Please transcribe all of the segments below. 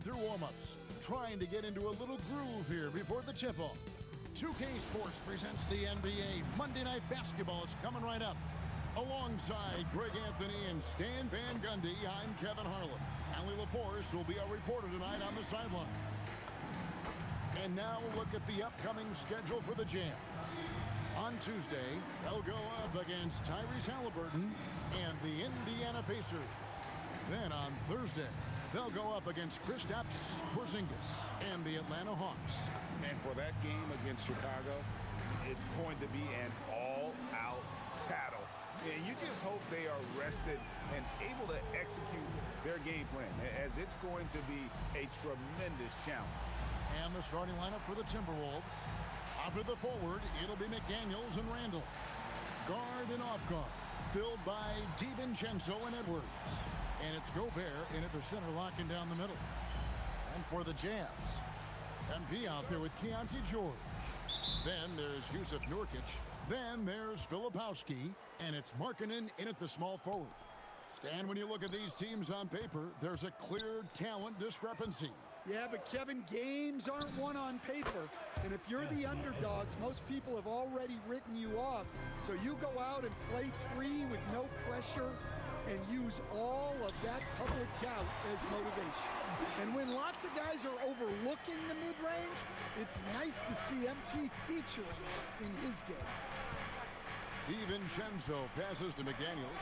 through warm-ups, trying to get into a little groove here before the tip-off. 2K Sports presents the NBA. Monday Night Basketball is coming right up. Alongside Greg Anthony and Stan Van Gundy, I'm Kevin Harlan. Allie LaForce will be our reporter tonight on the sideline. And now look at the upcoming schedule for the Jazz. On Tuesday, they'll go up against Tyrese Halliburton and the Indiana Pacers. Then on Thursday, they'll go up against Kristaps Porzingis and the Atlanta Hawks. And for that game against Chicago, it's going to be an all-out battle. And you just hope they are rested and able to execute their game plan, as it's going to be a tremendous challenge. And the starting lineup for the Timberwolves. Up at the forward, it'll be McDaniels and Randall. Guard and off guard, filled by DiVincenzo and Edwards. And it's Gobert in at the center, locking down the middle. And for the Jazz, MP out there with Keontae George. Then there's Jusuf Nurkic. Then there's Filipowski. And it's Markkanen in at the small forward. Stan, when you look at these teams on paper, there's a clear talent discrepancy. Yeah, but Kevin, games aren't won on paper. And if you're the underdogs, most people have already written you off. So you go out and play free with no pressure and use all of that public doubt as motivation. And when lots of guys are overlooking the mid-range, it's nice to see MP featuring in his game. DiVincenzo passes to McDaniels.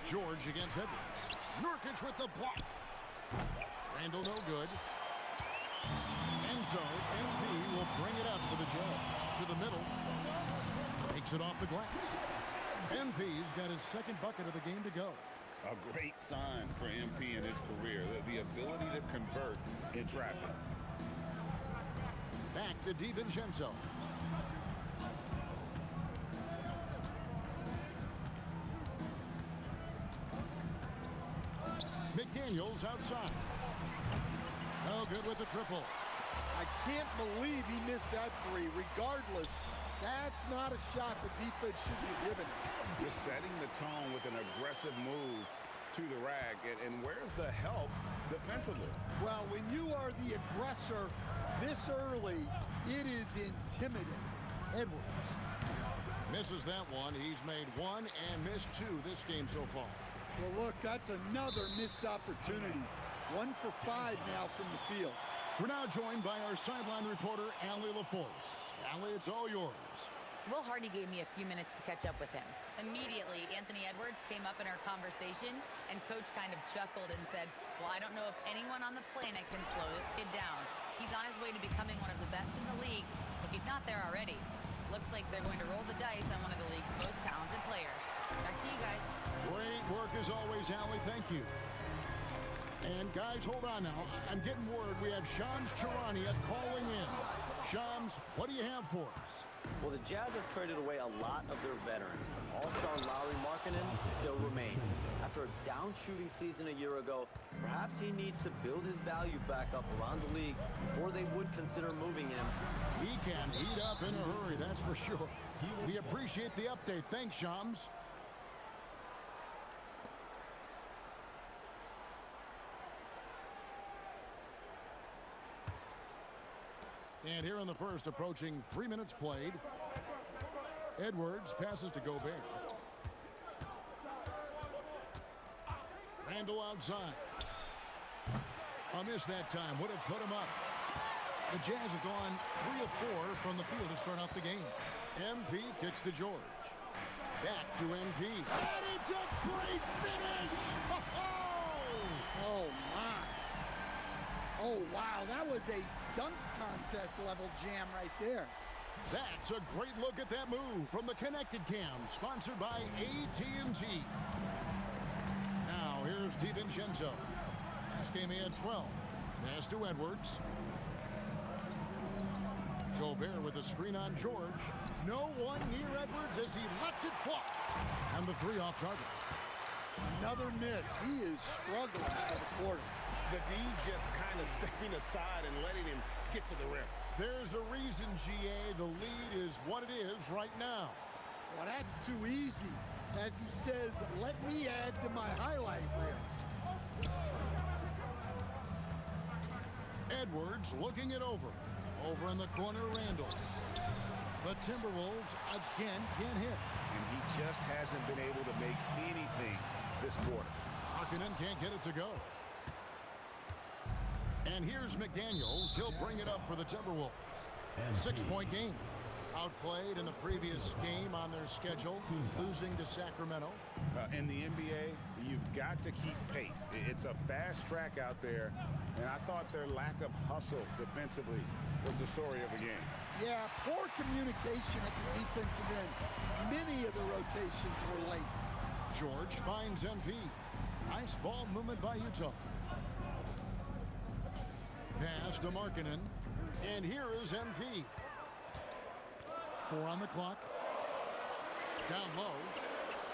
George against Edwards. Nurkic with the block. Randall no good. And so MP will bring it up for the Jazz. To the middle. Takes it off the glass. MP's got his second bucket of the game to go. A great sign for MP in his career, the ability to convert in traffic. Back to DiVincenzo. McDaniels outside. No good with the triple. I can't believe he missed that three. Regardless, that's not a shot the defense should be giving. Just setting the tone with an aggressive move to the rack. And where's the help defensively? Well, when you are the aggressor this early, it is intimidating. Edwards misses that one. He's made one and missed two this game so far. Well, look, that's another missed opportunity. 1 for 5 now from the field. We're now joined by our sideline reporter, Allie LaForce. Allie, it's all yours. Will Hardy gave me a few minutes to catch up with him. Immediately, Anthony Edwards came up in our conversation, and Coach kind of chuckled and said, well, I don't know if anyone on the planet can slow this kid down. He's on his way to becoming one of the best in the league, if he's not there already. Looks like they're going to roll the dice on one of the league's most talented players. Back to you guys. Great work as always, Allie. Thank you. And guys, hold on now. I'm getting word we have Shams Charania calling in. Shams, what do you have for us? Well, the Jazz have traded away a lot of their veterans, but all-star Lauri Markkanen still remains. After a down-shooting season a year ago, perhaps he needs to build his value back up around the league before they would consider moving him. He can heat up in a hurry, that's for sure. We appreciate the update. Thanks, Shams. And here in the first, approaching 3 minutes played. Edwards passes to Gobert. Randall outside. A miss that time. Would have put him up. The Jazz have gone 3 of 4 from the field to start out the game. MP kicks to George. Back to MP. And it's a great finish! Oh, my. Oh, wow. That was a dunk contest level jam right there. That's a great look at that move from the Connected Cam, sponsored by AT&T. Now here's DiVincenzo. This game he had 12. Pass to Edwards. Gobert with a screen on George. No one near Edwards as he lets it fly. And the three off target. Another miss. He is struggling for the quarter. The D just kind of stepping aside and letting him get to the rim. There's a reason, GA, the lead is what it is right now. Well, that's too easy. As he says, let me add to my highlight reel. Edwards looking it over. Over in the corner, Randall. The Timberwolves again can't hit. And he just hasn't been able to make anything this quarter. Markkanen can't get it to go. And here's McDaniels. He'll bring it up for the Timberwolves. 6-point game. Outplayed in the previous game on their schedule, losing to Sacramento. In the NBA, you've got to keep pace. It's a fast track out there, and I thought their lack of hustle defensively was the story of the game. Yeah, poor communication at the defensive end. Many of the rotations were late. George finds MP. Nice ball movement by Utah. Pass to Markkanen. And here is MP. 4 on the clock. Down low.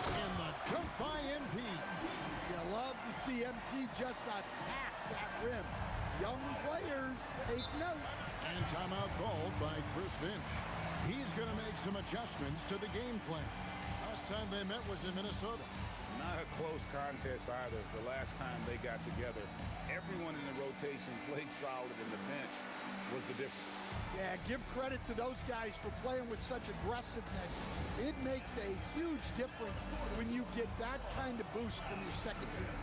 And the dunk by MP. You love to see MP just attack that rim. Young players, take note. And timeout called by Chris Finch. He's going to make some adjustments to the game plan. Last time they met was in Minnesota. Not a close contest either. The last time they got together, everyone in the rotation played solid, and the bench was the difference. Yeah, give credit to those guys for playing with such aggressiveness. It makes a huge difference when you get that kind of boost from your second team.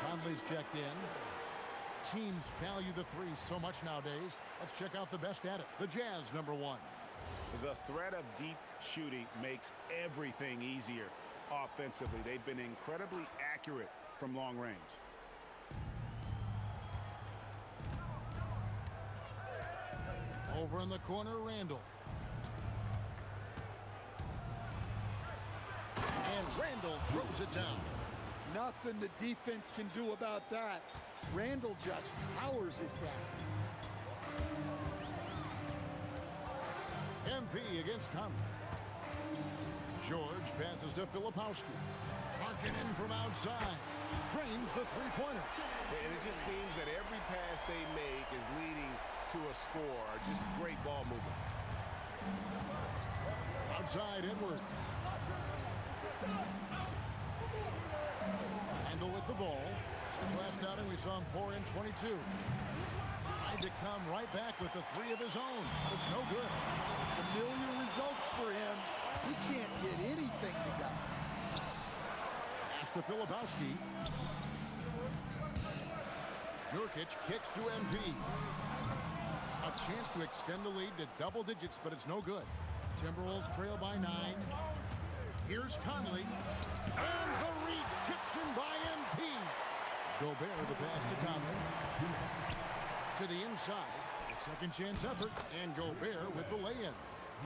Conley's checked in. Teams value the three so much nowadays. Let's check out the best at it. The Jazz, number 1. The threat of deep shooting makes everything easier offensively. They've been incredibly accurate from long range. Over in the corner, Randall. And Randall throws it down. Nothing the defense can do about that. Randall just powers it down. MP against Conley. George passes to Filipowski. Markkanen from outside. Trains the three-pointer. And it just seems that every pass they make is leading to a score. Just great ball movement. Outside Edwards. Randall with the ball. Last outing we saw him pour in 22. Tried to come right back with the 3 of his own. But it's no good. Familiar results for him. He can't get anything to go. Pass to Filipowski. Nurkic kicks to MP. A chance to extend the lead to double digits, but it's no good. Timberwolves trail by 9. Here's Conley. And the rejection by MP. Gobert the pass to Conley. To the inside. A second chance effort. And Gobert with the lay-in.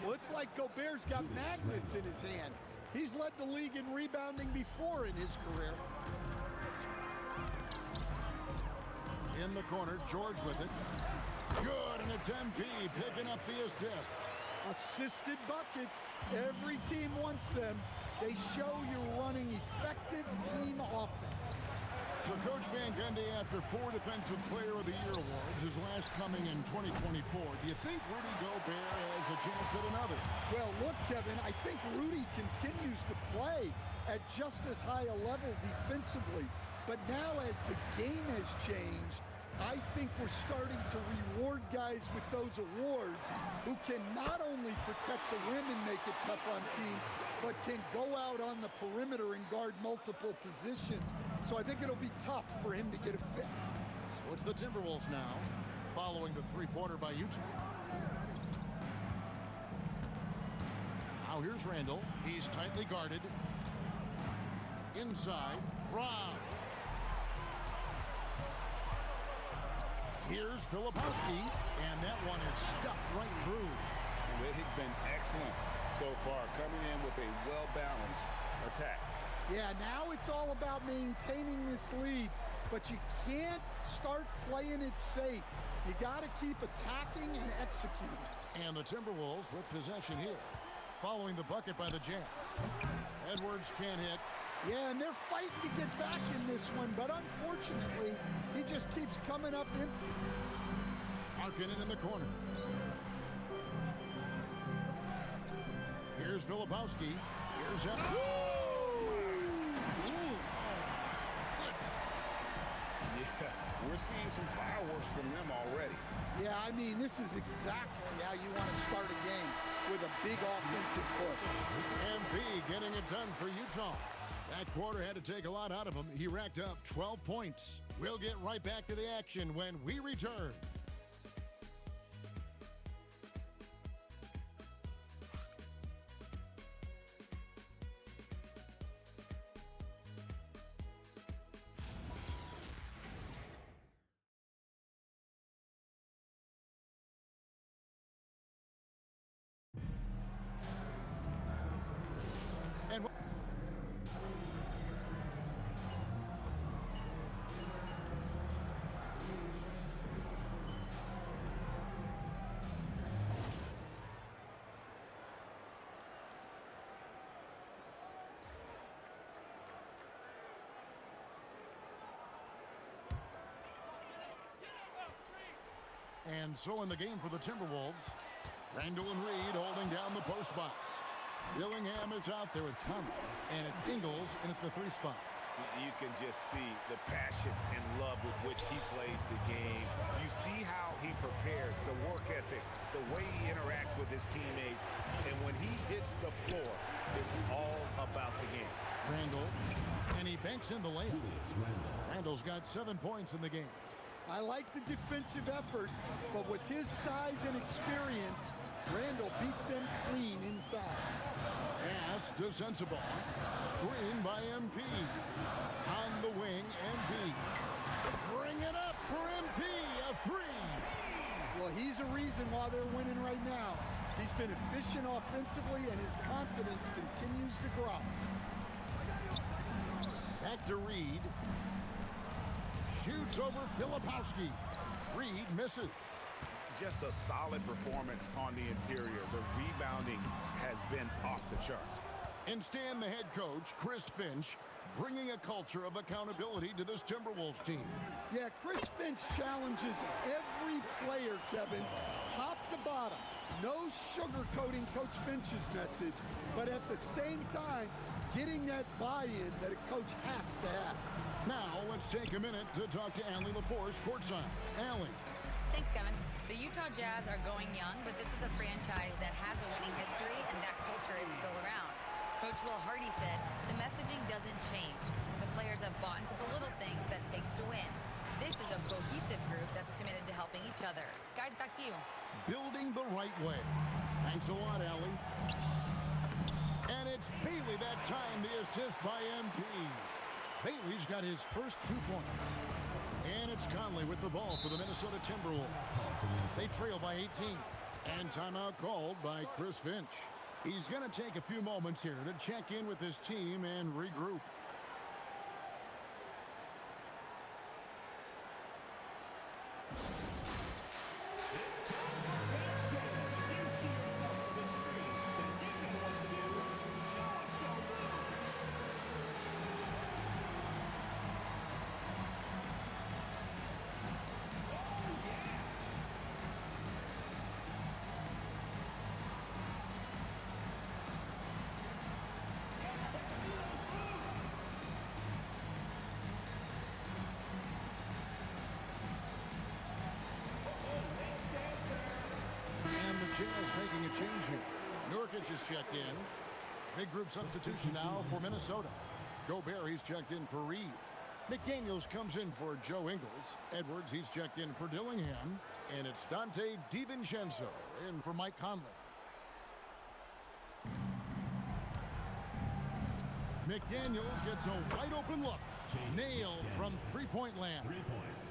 Well, it's like Gobert's got magnets in his hand. He's led the league in rebounding before in his career. In the corner, George with it. Good, and it's MP picking up the assist. Assisted buckets. Every team wants them. They show you're running effective team offense. So Coach Van Gundy, after 4 Defensive Player of the Year awards, his last coming in 2024, do you think Rudy Gobert has a chance at another? Well, look, Kevin, I think Rudy continues to play at just as high a level defensively. But now as the game has changed, I think we're starting to reward guys with those awards who can not only protect the rim and make it tough on teams, but can go out on the perimeter and guard multiple positions. So I think it'll be tough for him to get a fit. So it's the Timberwolves now, following the three-pointer by Utah. Now here's Randall. He's tightly guarded. Inside, Rob. Here's Filipowski, and that one is stuffed right through. They've been excellent so far, coming in with a well-balanced attack. Yeah, now it's all about maintaining this lead, but you can't start playing it safe. You got to keep attacking and executing. And the Timberwolves with possession here, following the bucket by the Jazz. Edwards can't hit. Yeah, and they're fighting to get back in this one, but unfortunately, he just keeps coming up empty. Markkanen in the corner. Here's Filipowski. Here's Edwards. Yeah, we're seeing some fireworks from them already. Yeah, I mean, this is exactly how you want to start a game, with a big offensive push. MP getting it done for Utah. That quarter had to take a lot out of him. He racked up 12 points. We'll get right back to the action when we return. And so in the game for the Timberwolves, Randall and Reed holding down the post box. Dillingham is out there with Conley, and it's Ingles in at the 3 spot. You can just see the passion and love with which he plays the game. You see how he prepares, the work ethic, the way he interacts with his teammates. And when he hits the floor, it's all about the game. Randall, and he banks in the layup. Randall's got 7 points in the game. I like the defensive effort, but with his size and experience, Randall beats them clean inside. Pass to Sensabaugh. Screen by MP. On the wing, MP. Bring it up for MP. A 3. Well, he's a reason why they're winning right now. He's been efficient offensively, and his confidence continues to grow. Back to Reed. Shoots over Filipowski. Reed misses. Just a solid performance on the interior. The rebounding has been off the charts. And Stan, the head coach, Chris Finch, bringing a culture of accountability to this Timberwolves team. Yeah, Chris Finch challenges every player, Kevin, top to bottom. No sugarcoating Coach Finch's message, but at the same time, getting that buy-in that a coach has to have. Now, let's take a minute to talk to Allie LaForce courtside. Allie. Thanks, Kevin. The Utah Jazz are going young, but this is a franchise that has a winning history, and that culture is still around. Coach Will Hardy said, the messaging doesn't change. The players have bought into the little things that it takes to win. This is a cohesive group that's committed to helping each other. Guys, back to you. Building the right way. Thanks a lot, Allie. And it's Bailey that time, the assist by MP. Bailey's got his first 2 points. And it's Conley with the ball for the Minnesota Timberwolves. They trail by 18. And timeout called by Chris Finch. He's going to take a few moments here to check in with his team and regroup. Jazz making a change here. Nurkic is checked in. Big group substitution now for Minnesota. Gobert, he's checked in for Reed. McDaniels comes in for Joe Ingles. Edwards, he's checked in for Dillingham. And it's Dante DiVincenzo in for Mike Conley. McDaniels gets a wide open look. Nailed from three-point land. 3 points.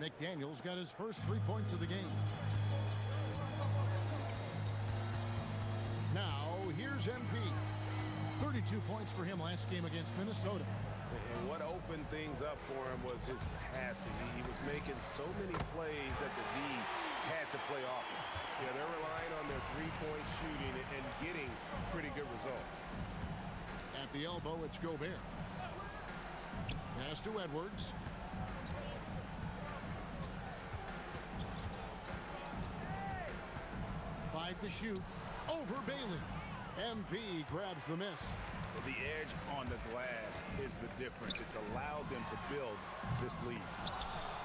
McDaniels got his first 3 points of the game. Now, here's MP. 32 points for him last game against Minnesota. And what opened things up for him was his passing. He was making so many plays that the D had to play offense. Yeah, they're relying on their three-point shooting and getting pretty good results. At the elbow, it's Gobert. Pass to Edwards. Five to shoot. Over Bailey. MP grabs the miss. The edge on the glass is the difference. It's allowed them to build this lead.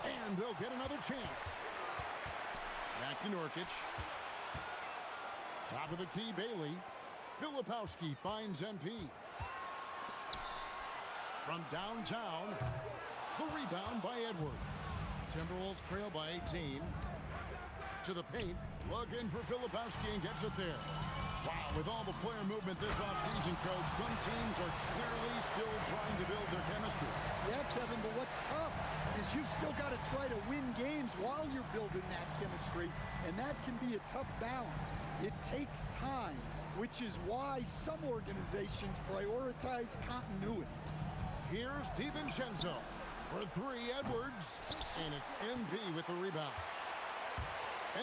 And they'll get another chance. Back to Nurkic. Top of the key, Bailey. Filipowski finds MP. From downtown, the rebound by Edwards. Timberwolves trail by 18. To the paint, looking for Filipowski and gets it there. Wow, with all the player movement this offseason, Coach, some teams are clearly still trying to build their chemistry. Yeah, Kevin, but what's tough is you've still got to try to win games while you're building that chemistry, and that can be a tough balance. It takes time, which is why some organizations prioritize continuity. Here's DiVincenzo for three, Edwards, and it's MP with the rebound.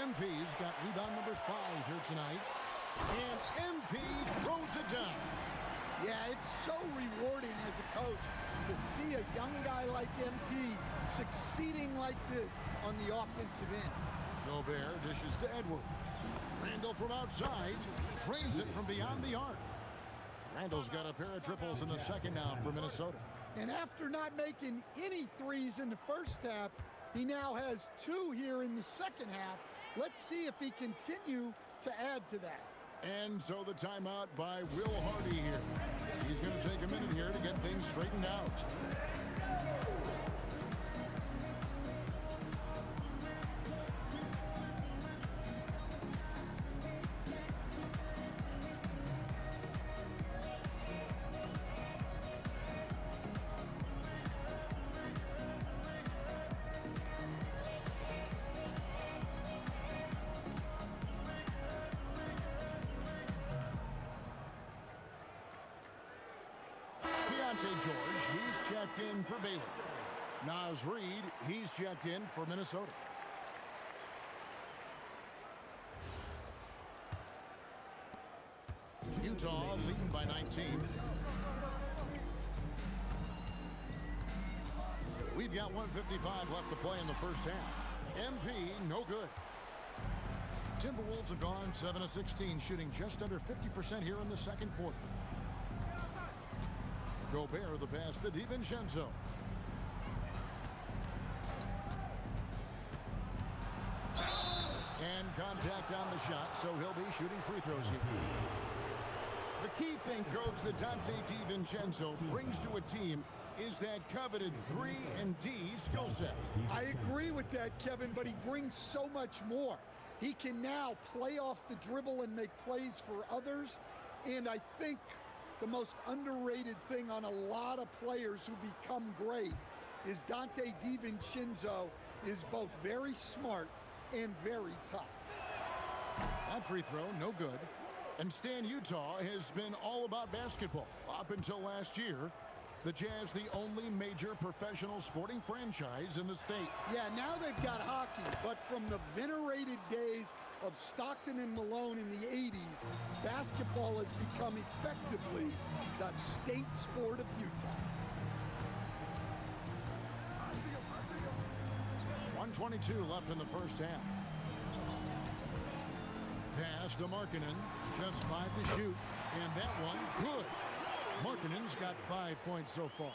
MP's got rebound number 5 here tonight, and MP throws it down. Yeah, it's so rewarding as a coach to see a young guy like MP succeeding like this on the offensive end. Gobert dishes to Edwards. Randall from outside drains it from beyond the arc. Randall's got a pair of triples in the second now for Minnesota. And after not making any threes in the first half, he now has 2 here in the second half. Let's see if he continue to add to that. And so the timeout by Will Hardy here. He's going to take a minute here to get things straightened out. George, he's checked in for Baylor. Naz Reid, he's checked in for Minnesota. Utah leading by 19. We've got 1:55 left to play in the first half. MP, no good. Timberwolves have gone 7 of 16, shooting just under 50% here in the second quarter. Gobert the pass to DiVincenzo. And contact on the shot, so he'll be shooting free throws here. The key thing, Coach, that Donte DiVincenzo brings to a team is that coveted 3-and-D skill set. I agree with that, Kevin, but he brings so much more. He can now play off the dribble and make plays for others, and I think the most underrated thing on a lot of players who become great is Donte DiVincenzo is both very smart and very tough. That free throw, no good. And Stan, Utah has been all about basketball up until last year. The Jazz, the only major professional sporting franchise in the state. Yeah, now they've got hockey, but from the venerated days of Stockton and Malone in the 80s, basketball has become effectively the state sport of Utah. 1:22 left in the first half. Pass to Markkanen, just 5 to shoot, and that one good. Markkanen's got 5 points so far.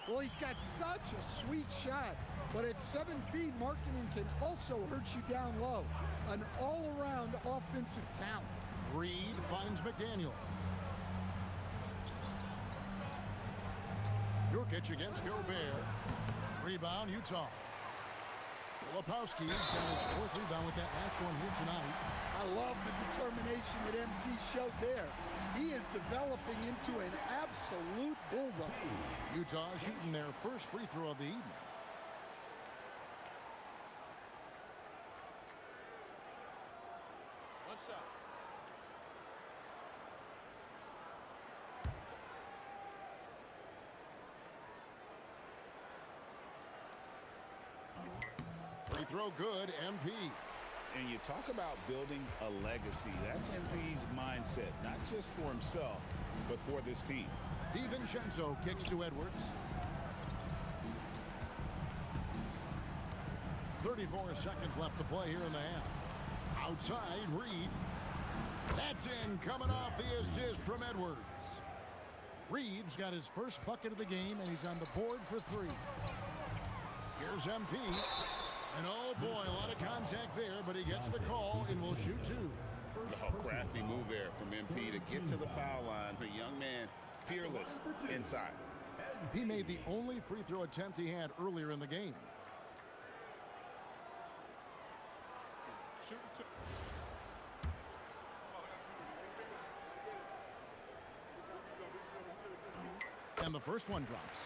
Well, he's got such a sweet shot, but at 7 feet, Markkanen can also hurt you down low. An all-around offensive talent. Reed finds McDaniel. Nurkic against Gobert. Rebound, Utah. Filipowski's got his 4th rebound with that last one here tonight. I love the determination that MP showed there. He is developing into an absolute bulldog. Utah shooting their first free throw of the evening. What's up? throw good, MP. And you talk about building a legacy. That's MP's mindset, not just for himself, but for this team. DiVincenzo kicks to Edwards. 34 seconds left to play here in the half. Outside, Reed. That's in, coming off the assist from Edwards. Reed's got his first bucket of the game, and he's on the board for 3. Here's MP. And oh boy, a lot of contact there, but he gets the call and will shoot 2. Oh, crafty move there from MP to get to the foul line. The young man, fearless inside. He made the only free throw attempt he had earlier in the game. And the first one drops.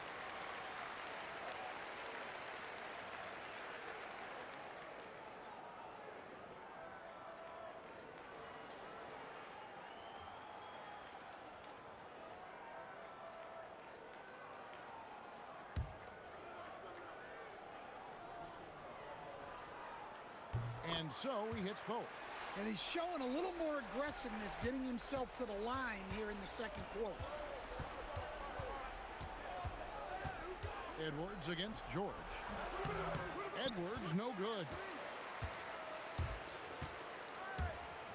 And so he hits both. And he's showing a little more aggressiveness, getting himself to the line here in the second quarter. Edwards against George. Edwards, no good.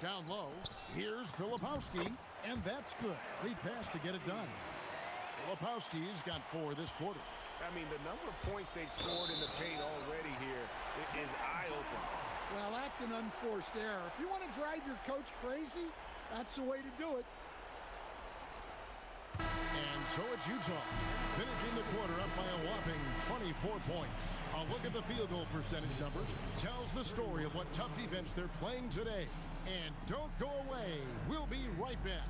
Down low, here's Filipowski, and that's good. Lead pass to get it done. Filipowski's got 4 this quarter. I mean, the number of points they've scored in the paint already here is eye-opening. Well, that's an unforced error. If you want to drive your coach crazy, that's the way to do it. And so it's Utah, finishing the quarter up by a whopping 24 points. A look at the field goal percentage numbers tells the story of what tough defense they're playing today. And don't go away. We'll be right back.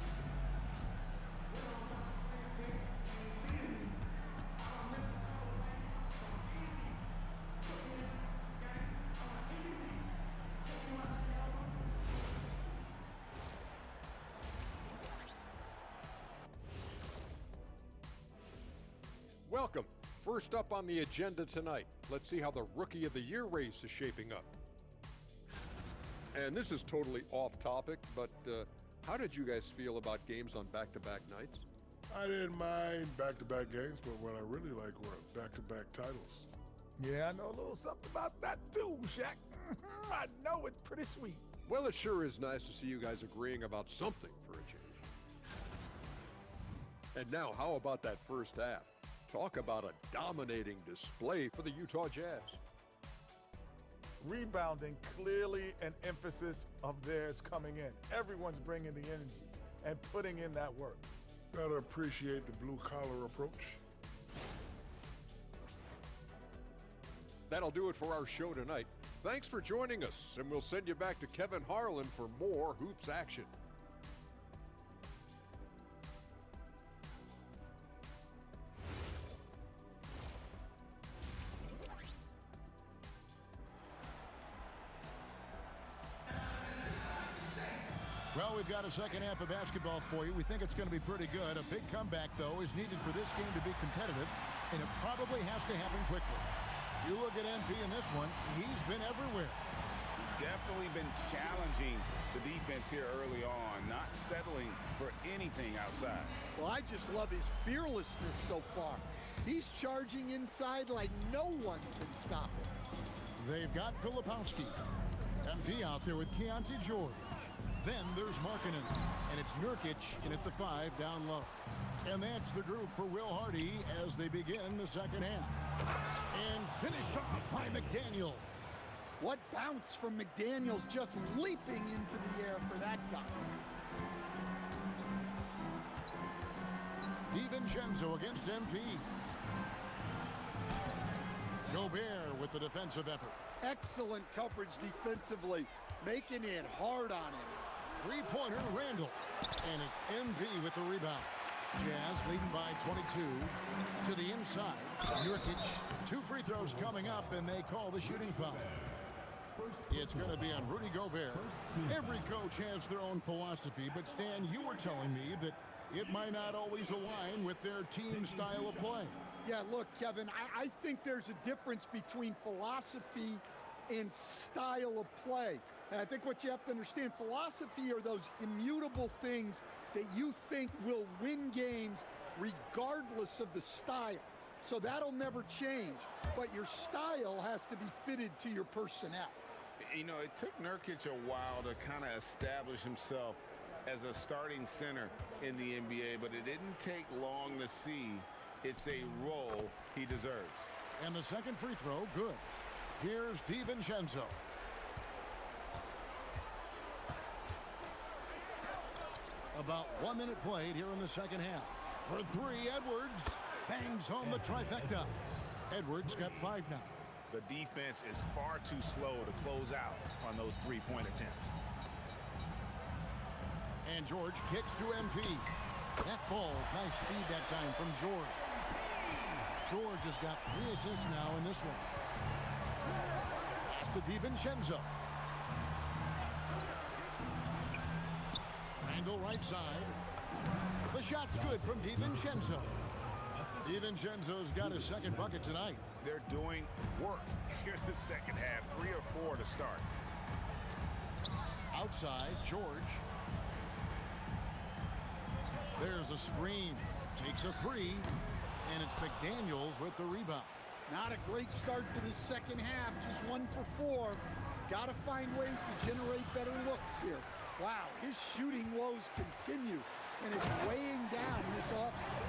Welcome. First up on the agenda tonight, let's see how the Rookie of the Year race is shaping up. And this is totally off topic, but how did you guys feel about games on back-to-back nights? I didn't mind back-to-back games, but what I really like were back-to-back titles. Yeah, I know a little something about that too, Shaq. I know it's pretty sweet. Well, it sure is nice to see you guys agreeing about something for a change. And now, how about that first half? Talk about a dominating display for the Utah Jazz. Rebounding, clearly an emphasis of theirs coming in. Everyone's bringing the energy and putting in that work. Gotta appreciate the blue-collar approach. That'll do it for our show tonight. Thanks for joining us, and we'll send you back to Kevin Harlan for more hoops action. Well, we've got a second half of basketball for you. We think it's going to be pretty good. A big comeback, though, is needed for this game to be competitive, and it probably has to happen quickly. You look at MP in this one, he's been everywhere. Definitely been challenging the defense here early on, not settling for anything outside. Well, I just love his fearlessness so far. He's charging inside like no one can stop him. They've got Filipowski. MP out there with Keontae George. Then there's Markkanen, and it's Nurkic in at the 5 down low. And that's the group for Will Hardy as they begin the second half. And finished off by McDaniel. What bounce from McDaniels, just leaping into the air for that dunk. DiVincenzo against MP. Gobert with the defensive effort. Excellent coverage defensively, making it hard on him. Three-pointer, Randall. And it's MP with the rebound. Jazz leading by 22. To the inside, Nurkic. 2 free throws coming up, and they call the shooting foul. It's going to be on Rudy Gobert. Every coach has their own philosophy, but Stan, you were telling me that it might not always align with their team style of play. Yeah, look, Kevin, I think there's a difference between philosophy and style of play. And I think what you have to understand, philosophy are those immutable things that you think will win games regardless of the style. So that'll never change, but your style has to be fitted to your personnel. You know, it took Nurkic a while to kind of establish himself as a starting center in the NBA, but it didn't take long to see it's a role he deserves. And the second free throw, good. Here's DiVincenzo. About 1 minute played here in the second half. For three, Edwards bangs home the trifecta. Edwards got 5 now. The defense is far too slow to close out on those three-point attempts. And George kicks to MP. That falls. Nice speed that time from George. George has got 3 assists now in this one. Pass to DiVincenzo. Randall right side. The shot's good from DiVincenzo. DiVincenzo's got his second bucket tonight. They're doing work here in the second half. 3 or 4 to start. Outside, George. There's a screen. Takes a 3. And it's McDaniels with the rebound. Not a great start to the second half. Just 1 for 4. Got to find ways to generate better looks here. Wow, his shooting woes continue. And it's weighing down this offense.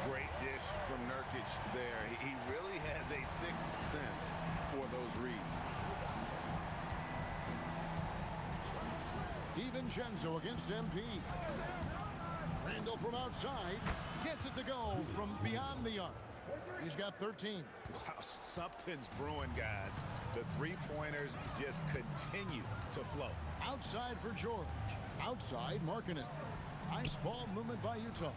Great dish from Nurkic there. He really has a sixth sense for those reads. DiVincenzo against MP. Randall from outside gets it to go from beyond the arc. He's got 13. Wow, something's brewing, guys. The three-pointers just continue to flow. Outside for George. Outside, Markkanen. Nice ball movement by Utah.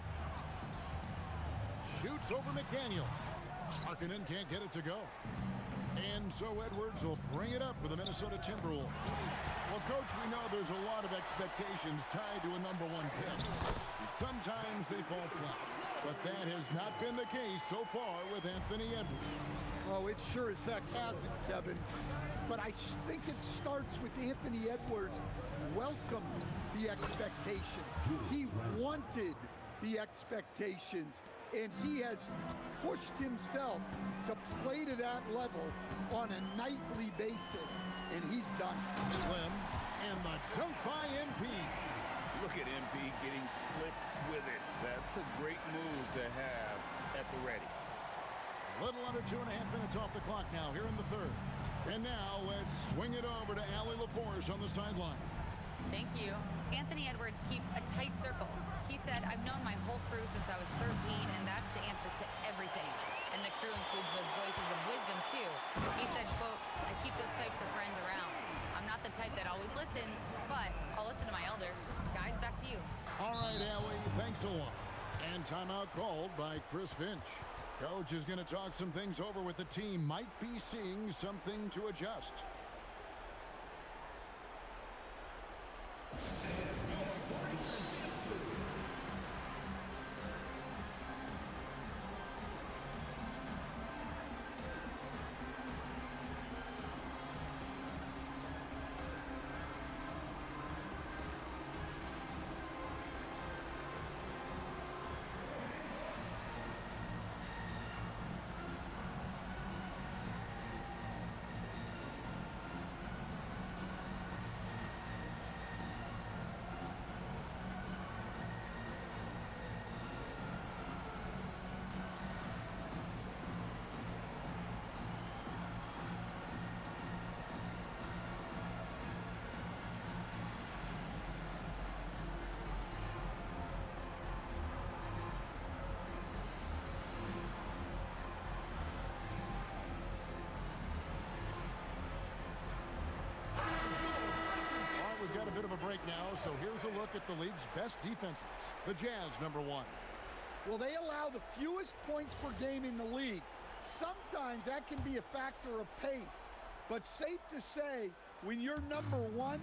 Shoots over McDaniel. Markkanen can't get it to go. And so Edwards will bring it up for the Minnesota Timberwolves. Well, Coach, we know there's a lot of expectations tied to a #1 pick. Sometimes they fall flat, but that has not been the case so far with Anthony Edwards. Oh, it sure as heck hasn't, Kevin. But I think it starts with Anthony Edwards welcomed the expectations. He wanted the expectations, and he has pushed himself to play to that level on a nightly basis, and he's done it. Slim, and the dunk by MP. Look at MP getting slick with it. That's a great move to have at the ready. A little under 2.5 minutes off the clock now here in the third. And now let's swing it over to Allie LaForce on the sideline. Thank you. Anthony Edwards keeps a tight circle. He said, I've known my whole crew since I was 13, and that's the answer to everything. And the crew includes those voices of wisdom, too. He said, quote, I keep those types of friends around. I'm not the type that always listens, but I'll listen to my elders. Guys, back to you. All right, Allie, thanks a lot. And timeout called by Chris Finch. Coach is going to talk some things over with the team. Might be seeing something to adjust. We've got a bit of a break now, so here's a look at the league's best defenses. The Jazz, #1. Well, they allow the fewest points per game in the league. Sometimes that can be a factor of pace. But safe to say, when you're #1,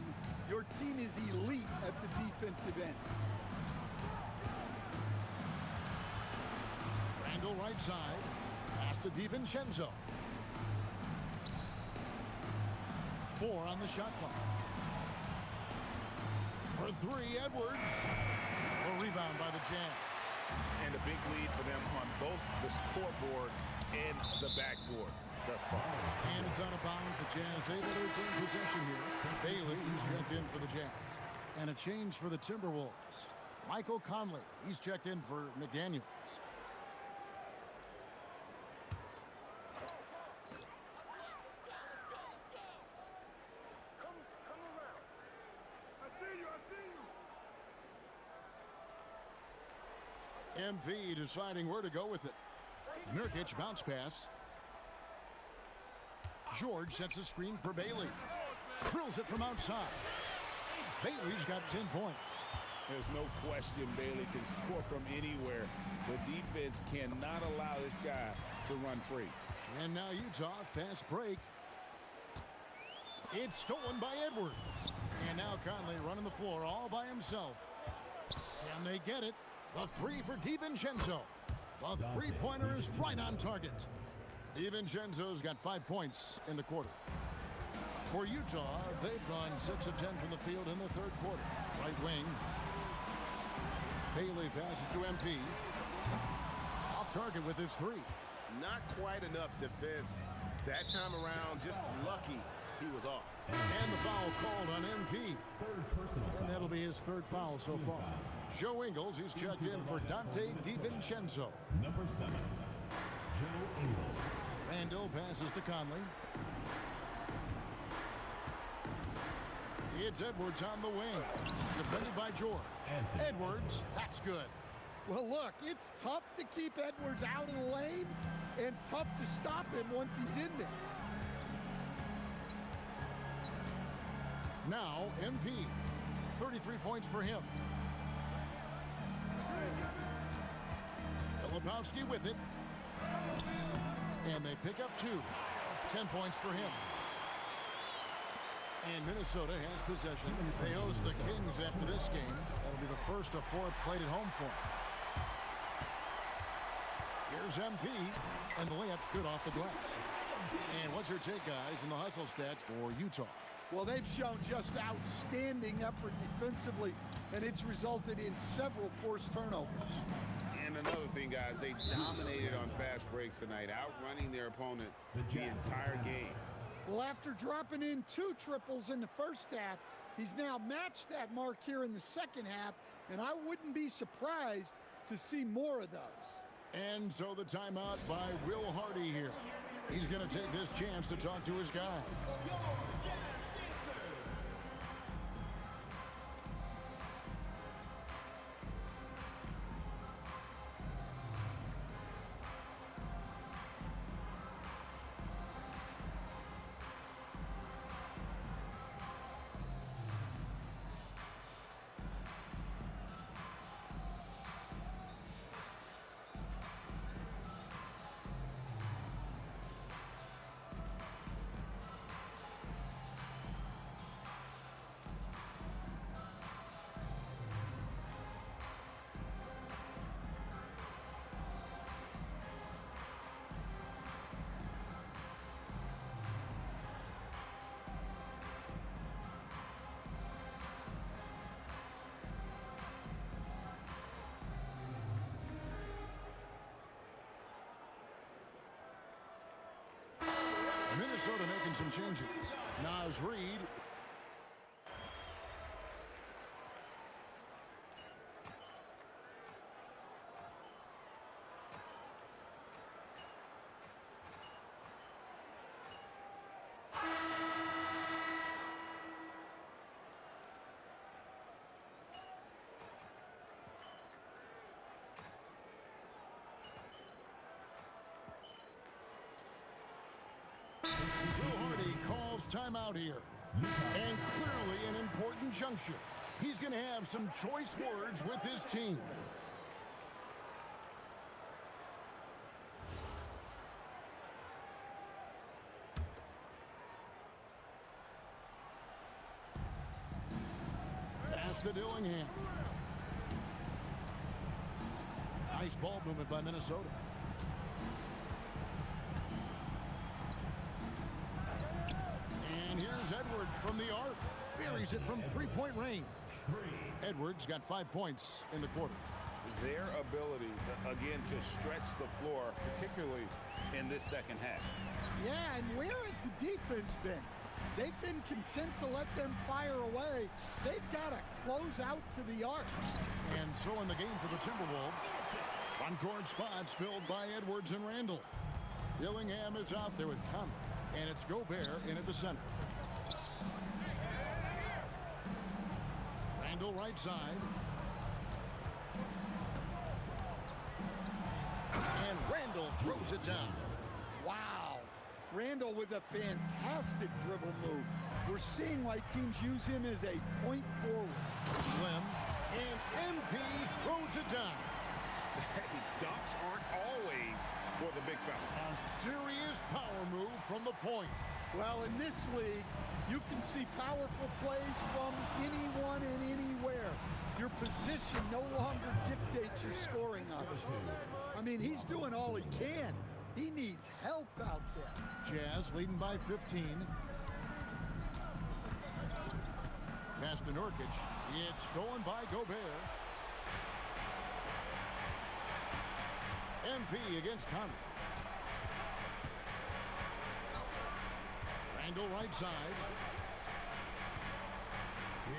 your team is elite at the defensive end. Randall right side. Pass to DiVincenzo. 4 on the shot clock. For 3, Edwards. A rebound by the Jazz. And a big lead for them on both the scoreboard and the backboard thus far. And it's out of bounds. The Jazz able to retain possession here. Bailey, he's checked in for the Jazz. And a change for the Timberwolves. Michael Conley, he's checked in for McDaniels. MP deciding where to go with it. Nurkic bounce pass. George sets a screen for Bailey. Drills it from outside. Bailey's got 10 points. There's no question Bailey can score from anywhere. The defense cannot allow this guy to run free. And now Utah, fast break. It's stolen by Edwards. And now Conley running the floor all by himself. Can they get it? The 3 for DiVincenzo. The three-pointer is right on target. DiVincenzo's got 5 points in the quarter. For Utah, they've gone 6 of 10 from the field in the third quarter. Right wing. Bailey passes to MP. Off target with his 3. Not quite enough defense. That time around, just lucky he was off. And the foul called on MP. And that'll be his 3rd foul so far. Joe Ingles, he's checked in for Dante DiVincenzo. Number 7, Joe Ingles. Randall passes to Conley. It's Edwards on the wing. Defended by George. Edwards, that's good. Well, look, it's tough to keep Edwards out of the lane and tough to stop him once he's in there. Now, MP. 33 points for him. Filipowski with it. And they pick up 2. 10 points for him. And Minnesota has possession. They host the Kings after this game. That'll be the first of 4 played at home for them. Here's MP. And the layup's good off the glass. And what's your take, guys, in the hustle stats for Utah? Well, they've shown just outstanding effort defensively, and it's resulted in several forced turnovers. And another thing, guys, they dominated on fast breaks tonight, outrunning their opponent the entire game. Well, after dropping in 2 triples in the first half, he's now matched that mark here in the second half, and I wouldn't be surprised to see more of those. And so the timeout by Will Hardy here. He's going to take this chance to talk to his guy. Minnesota making some changes. Naz Reid. Timeout here. And clearly an important juncture. He's going to have some choice words with his team. Pass to Dillingham. Nice ball movement by Minnesota. And here's Edwards. buries it from three-point range. Edwards got 5 points in the quarter. Their ability, again, to stretch the floor, particularly in this second half. Yeah, and where has the defense been? They've been content to let them fire away. They've got to close out to the arc. And so in the game for the Timberwolves, front-court spots filled by Edwards and Randall. Dillingham is out there with Conley, and it's Gobert in at the center. Randall right side. And Randall throws it down. Wow. Randall with a fantastic dribble move. We're seeing why teams use him as a point forward. Slim. And MP throws it down. Dunks aren't always for the big fella. A serious power move from the point. Well, in this league, you can see powerful plays from anyone and anywhere. Your position no longer dictates your scoring opportunity. I mean, he's doing all he can. He needs help out there. Jazz leading by 15. Pass to Nurkic. It's stolen by Gobert. MP against Conley. Randall right side.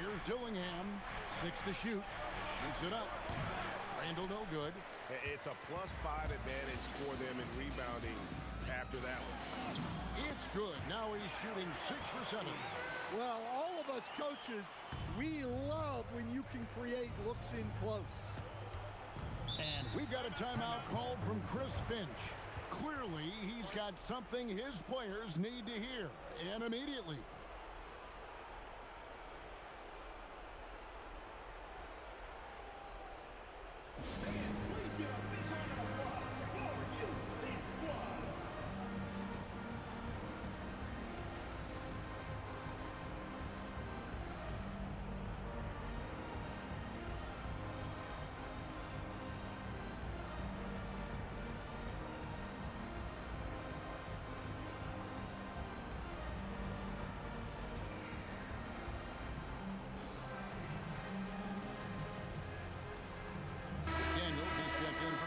Here's Dillingham. 6 to shoot. Shoots it up. Randall no good. It's a +5 advantage for them in rebounding after that one. It's good. Now he's shooting 6 for 7. Well, all of us coaches, we love when you can create looks in close. And we've got a timeout called from Chris Finch. Clearly, he's got something his players need to hear, and immediately.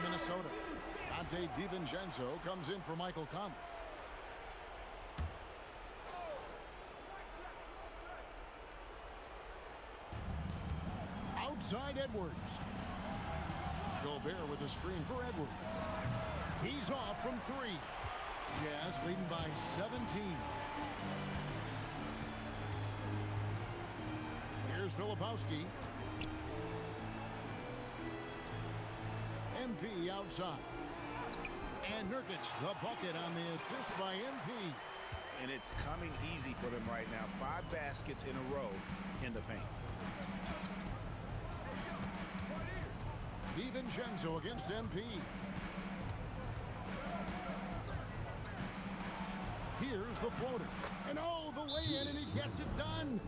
Minnesota. Dante DiVincenzo comes in for Michael Conley. Outside Edwards. Gobert with a screen for Edwards. He's off from 3. Jazz leading by 17. Here's Filipowski. MP outside. And Nurkic, the bucket on the assist by MP. And it's coming easy for them right now. 5 baskets in a row in the paint. DiVincenzo against MP. Here's the floater. And oh, the lay-in, and he gets it done.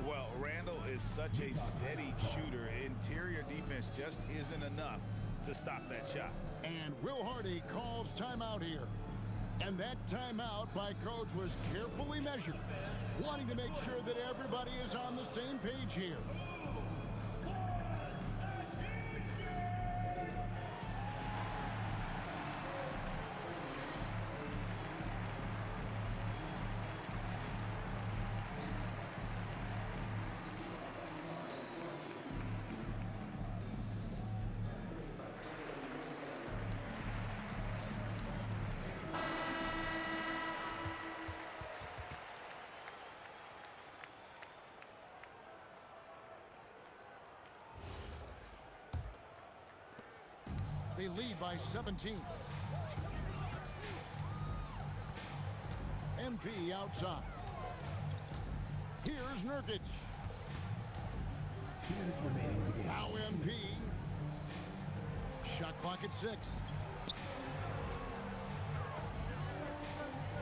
Well, Randall is such a steady shooter. Interior defense just isn't enough to stop that shot. And Will Hardy calls timeout here. And that timeout by Coach was carefully measured, wanting to make sure that everybody is on the same page here. They lead by 17. MP outside. Here's Nurkic. Now MP. Shot clock at 6.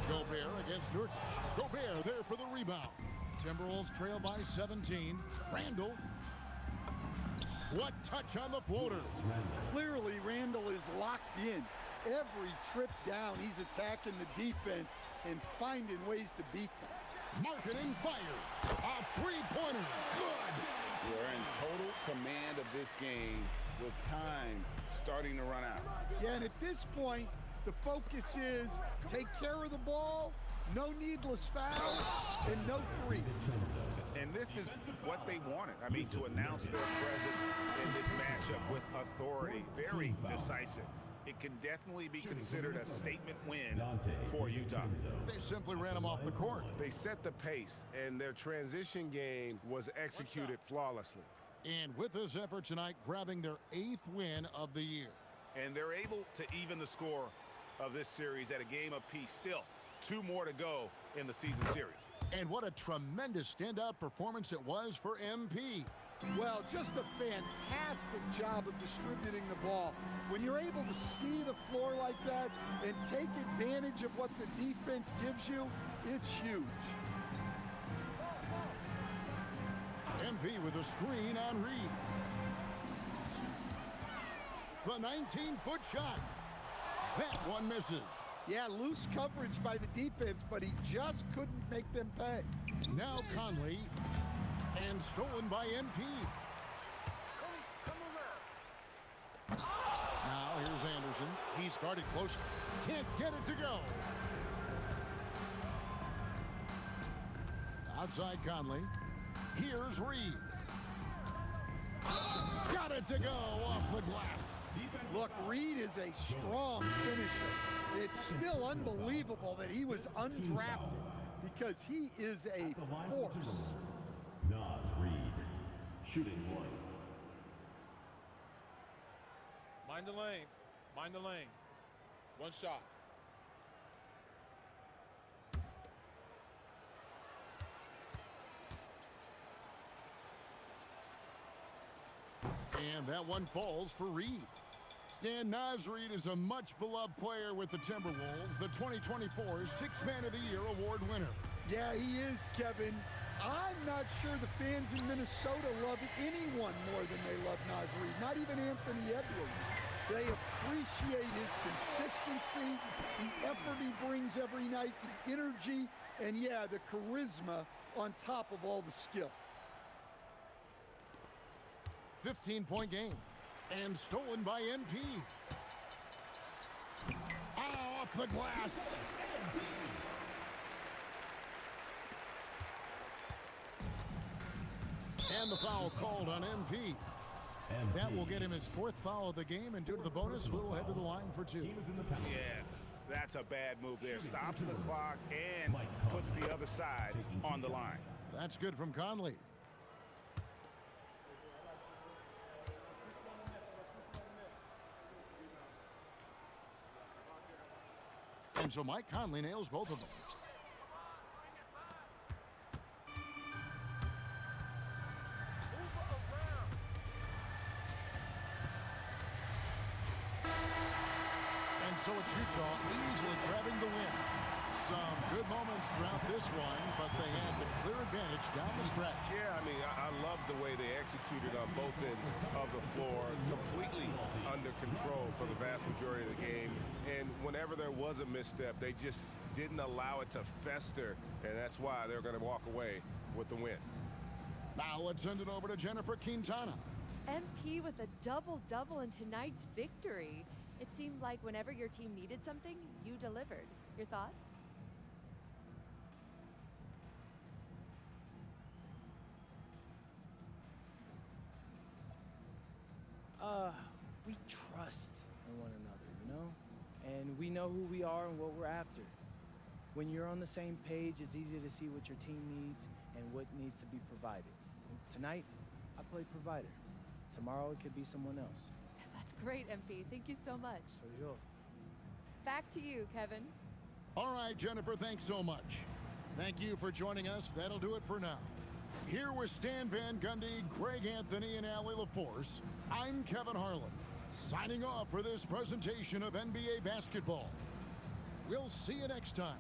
Gobert against Nurkic. Gobert there for the rebound. Timberwolves trail by 17. Randall. What touch on the floater. Clearly, Randall is locked in. Every trip down, he's attacking the defense and finding ways to beat them. Marketing fire. A three-pointer. Good. We're in total command of this game with time starting to run out. Yeah, and at this point, the focus is take care of the ball, no needless fouls, and no threes. And this is what they wanted. I mean, to announce their presence in this matchup with authority. Very decisive. It can definitely be considered a statement win for Utah. They simply ran him off the court. They set the pace, and their transition game was executed flawlessly. And with this effort tonight, grabbing their 8th win of the year. And they're able to even the score of this series at a game apiece. Still, 2 more to go in the season series. And what a tremendous standout performance it was for MP. Well, just a fantastic job of distributing the ball. When you're able to see the floor like that and take advantage of what the defense gives you, it's huge. MP with a screen on Reed. The 19-foot shot. That one misses. Yeah, loose coverage by the defense, but he just couldn't make them pay. Now Conley. And stolen by MP. Now here's Anderson. He started close. Can't get it to go. Outside Conley. Here's Reed. Got it to go off the glass. Look, Reed is a strong finisher. It's still unbelievable that he was undrafted because he is a force. Naz Reid, shooting one. Mind the lanes. Mind the lanes. One shot. And that one falls for Reed. Stan Naz Reid is a much-beloved player with the Timberwolves, the 2024 Sixth Man of the Year award winner. Yeah, he is, Kevin. I'm not sure the fans in Minnesota love anyone more than they love Naz Reid, not even Anthony Edwards. They appreciate his consistency, the effort he brings every night, the energy, and yeah, the charisma on top of all the skill. 15-point game. And stolen by MP. Oh, off the glass. And the foul called on MP. That will get him his 4th foul of the game, and due to the bonus, we'll head to the line for 2. Yeah, that's a bad move there. Stops the clock and puts the other side on the line. That's good from Conley. And so Mike Conley nails both of them. And so it's Utah easily grabbing the win. Some good moments throughout this one, but they had the clear advantage down the stretch. Yeah, I mean, I love the way they executed on both ends of the floor, completely under control for the vast majority of the game. And whenever there was a misstep, they just didn't allow it to fester, and that's why they're going to walk away with the win. Now let's send it over to Jennifer Quintana. MP with a double-double in tonight's victory. It seemed like whenever your team needed something, you delivered. Your thoughts? We trust in one another, you know? And we know who we are and what we're after. When you're on the same page, it's easier to see what your team needs and what needs to be provided. Tonight, I played provider. Tomorrow, it could be someone else. That's great, MP. Thank you so much. For sure. Back to you, Kevin. All right, Jennifer, thanks so much. Thank you for joining us. That'll do it for now. Here with Stan Van Gundy, Greg Anthony, and Allie LaForce, I'm Kevin Harlan, signing off for this presentation of NBA basketball. We'll see you next time.